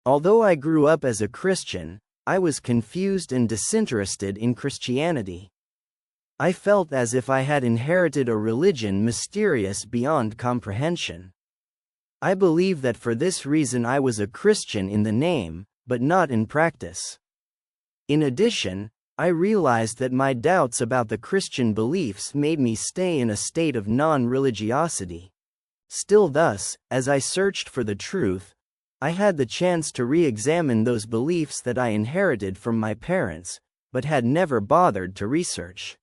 Although I grew up as a Christian, I was confused and disinterested in Christianity. I felt as if I had inherited a religion mysterious beyond comprehension. I believe that for this reason I was a Christian in the name, but not in practice. In addition, I realized that my doubts about the Christian beliefs made me stay in a state of non-religiosity. Still thus, as I searched for the truth, I had the chance to re-examine those beliefs that I inherited from my parents, but had never bothered to research.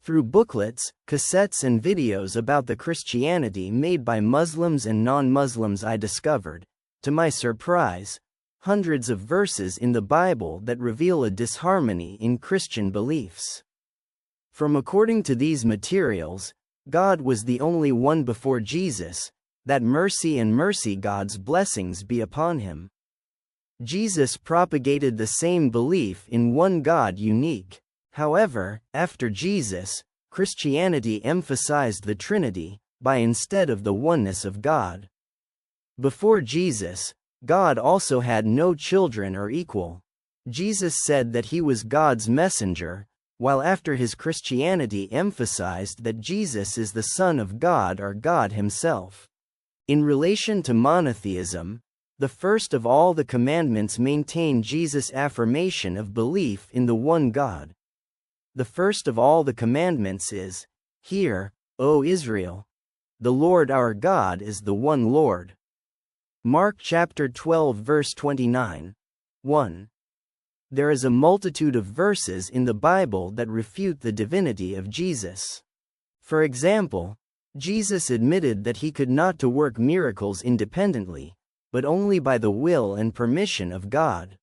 Through booklets, cassettes and videos about the Christianity made by Muslims and non-Muslims, I discovered, to my surprise, hundreds of verses in the Bible that reveal a disharmony in Christian beliefs. According to these materials, God was the only one before Jesus, that mercy God's blessings be upon him. Jesus propagated the same belief in one God unique. However, after Jesus, Christianity emphasized the Trinity, instead of the oneness of God. Before Jesus, God also had no children or equal. Jesus said that he was God's messenger, while after his Christianity emphasized that Jesus is the Son of God or God himself. In relation to monotheism, the first of all the commandments maintain Jesus' affirmation of belief in the one God. The first of all the commandments is, "Hear, O Israel, the Lord our God is the one Lord." Mark chapter 12 verse 29. 1. There is a multitude of verses in the Bible that refute the divinity of Jesus. For example, Jesus admitted that he could not work miracles independently, but only by the will and permission of God.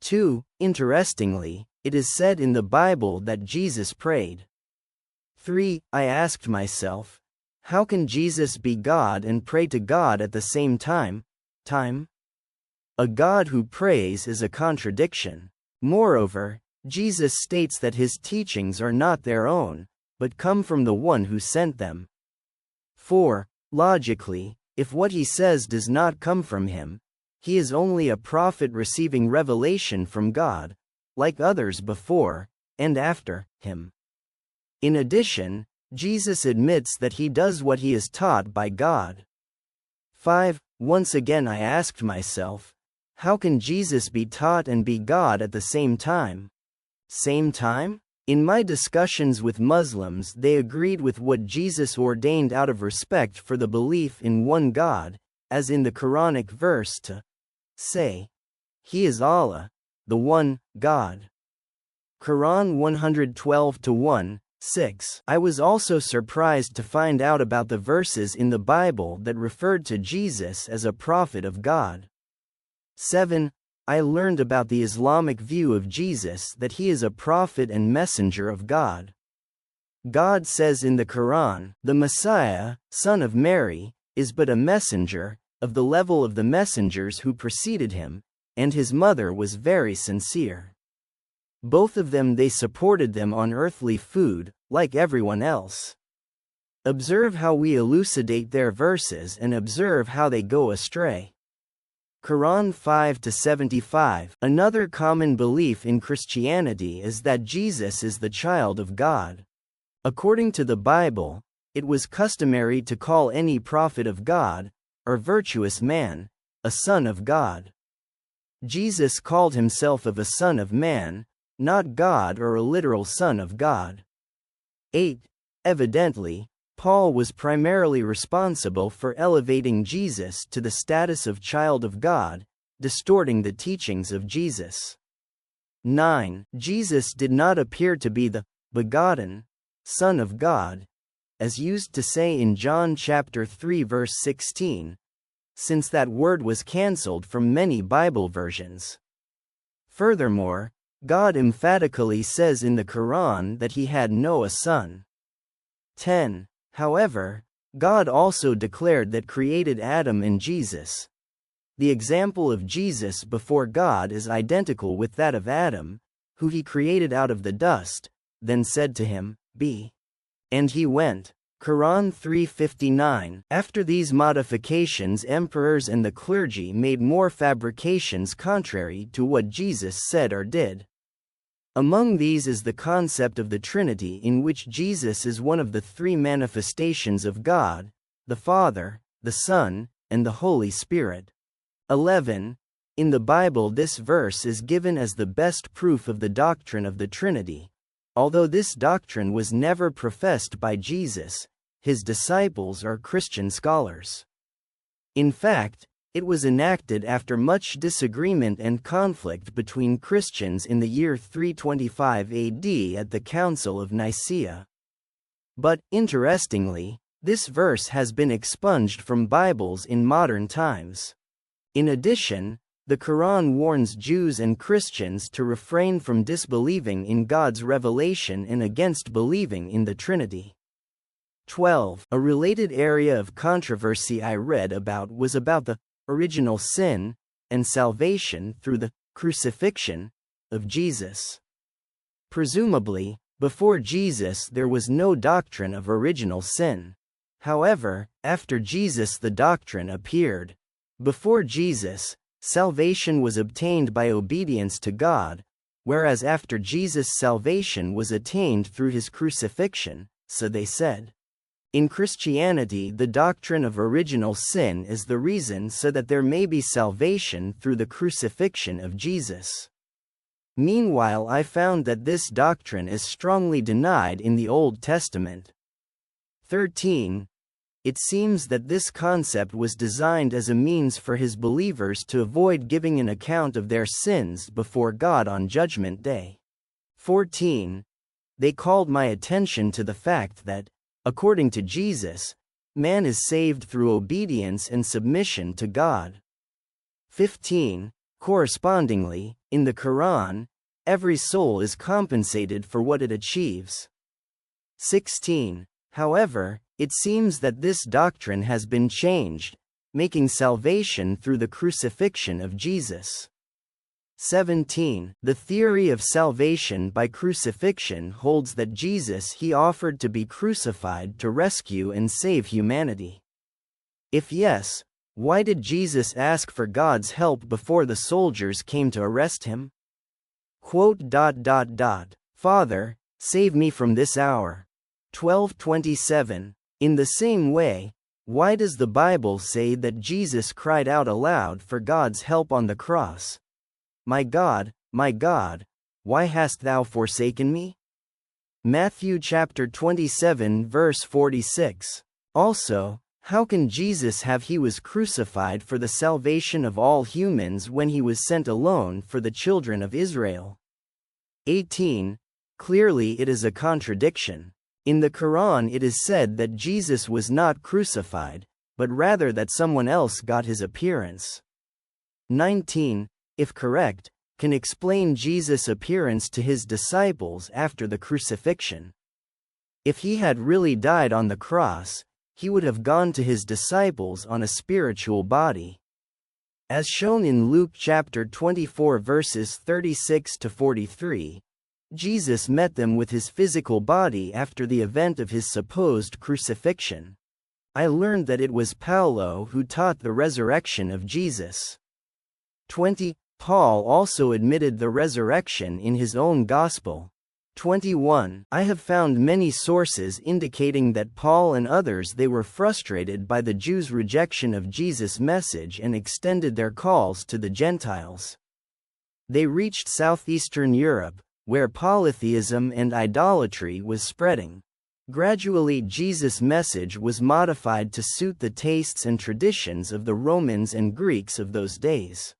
2. Interestingly, it is said in the Bible that Jesus prayed. 3. I asked myself, how can Jesus be God and pray to God at the same time? A God who prays is a contradiction. Moreover, Jesus states that his teachings are not their own, but come from the one who sent them. 4. Logically, if what he says does not come from him, he is only a prophet receiving revelation from God, like others before and after him. In addition, Jesus admits that he does what he is taught by God. 5. Once again I asked myself, how can Jesus be taught and be God at the same time? Same time? In my discussions with Muslims, they agreed with what Jesus ordained out of respect for the belief in one God, as in the Quranic verse to say, He is Allah, the one God. Quran 112:1, 6. I was also surprised to find out about the verses in the Bible that referred to Jesus as a prophet of God. 7. I learned about the Islamic view of Jesus that he is a prophet and messenger of God. God says in the Quran, the Messiah, son of Mary, is but a messenger, of the level of the messengers who preceded him, and his mother was very sincere. Both of them they supported them on earthly food, like everyone else. Observe how we elucidate their verses and observe how they go astray. Quran 5-75. Another common belief in Christianity is that Jesus is the child of God. According to the Bible, it was customary to call any prophet of God, or virtuous man, a son of God. Jesus called himself of a son of man, not God or a literal son of God. 8. Evidently, Paul was primarily responsible for elevating Jesus to the status of child of God, distorting the teachings of Jesus. 9. Jesus did not appear to be the begotten Son of God, as used to say in John chapter 3 verse 16, since that word was cancelled from many Bible versions. Furthermore, God emphatically says in the Quran that he had no son. 10. However, God also declared that created Adam and Jesus. The example of Jesus before God is identical with that of Adam, who he created out of the dust, then said to him, Be. And he went. Quran 359. After these modifications, emperors and the clergy made more fabrications contrary to what Jesus said or did. Among these is the concept of the Trinity, in which Jesus is one of the three manifestations of God, the Father, the Son, and the Holy Spirit. 11. In the Bible, this verse is given as the best proof of the doctrine of the Trinity. Although this doctrine was never professed by Jesus, his disciples or Christian scholars. In fact, it was enacted after much disagreement and conflict between Christians in the year 325 AD at the Council of Nicaea. But, interestingly, this verse has been expunged from Bibles in modern times. In addition, the Quran warns Jews and Christians to refrain from disbelieving in God's revelation and against believing in the Trinity. 12. A related area of controversy I read about was about the original sin and salvation through the crucifixion of Jesus. Presumably, before Jesus there was no doctrine of original sin. However, after Jesus the doctrine appeared. Before Jesus, salvation was obtained by obedience to God, whereas after Jesus salvation was attained through his crucifixion, so they said. In Christianity, the doctrine of original sin is the reason so that there may be salvation through the crucifixion of Jesus. Meanwhile, I found that this doctrine is strongly denied in the Old Testament. 13. It seems that this concept was designed as a means for his believers to avoid giving an account of their sins before God on Judgment Day. 14. They called my attention to the fact that, according to Jesus, man is saved through obedience and submission to God. 15. Correspondingly, in the Quran, every soul is compensated for what it achieves. 16. However, it seems that this doctrine has been changed, making salvation through the crucifixion of Jesus. 17. The theory of salvation by crucifixion holds that Jesus he offered to be crucified to rescue and save humanity. If yes, why did Jesus ask for God's help before the soldiers came to arrest him? Father, save me from this hour. 12:27. In the same way, why does the Bible say that Jesus cried out aloud for God's help on the cross? My God, why hast thou forsaken me? Matthew chapter 27 verse 46. Also, how can Jesus have he was crucified for the salvation of all humans when he was sent alone for the children of Israel? 18. Clearly it is a contradiction. In the Quran it is said that Jesus was not crucified, but rather that someone else got his appearance. 19. If correct, can explain Jesus' appearance to his disciples after the crucifixion. If he had really died on the cross, he would have gone to his disciples on a spiritual body. As shown in Luke chapter 24 verses 36 to 43, Jesus met them with his physical body after the event of his supposed crucifixion. I learned that it was Paulo who taught the resurrection of Jesus. 20. Paul also admitted the resurrection in his own gospel. 21. I have found many sources indicating that Paul and others they were frustrated by the Jews' rejection of Jesus' message and extended their calls to the Gentiles. They reached southeastern Europe, where polytheism and idolatry was spreading. Gradually Jesus' message was modified to suit the tastes and traditions of the Romans and Greeks of those days.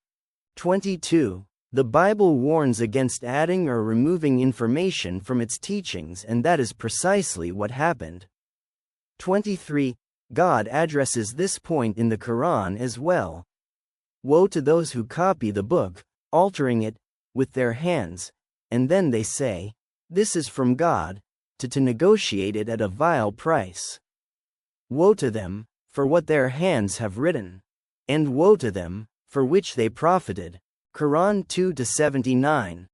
22. The Bible warns against adding or removing information from its teachings, and that is precisely what happened. 23. God addresses this point in the Quran as well. Woe to those who copy the book, altering it with their hands, and then they say, "This is from God," to negotiate it at a vile price. Woe to them, for what their hands have written. And woe to them, for which they profited. Quran 2-79.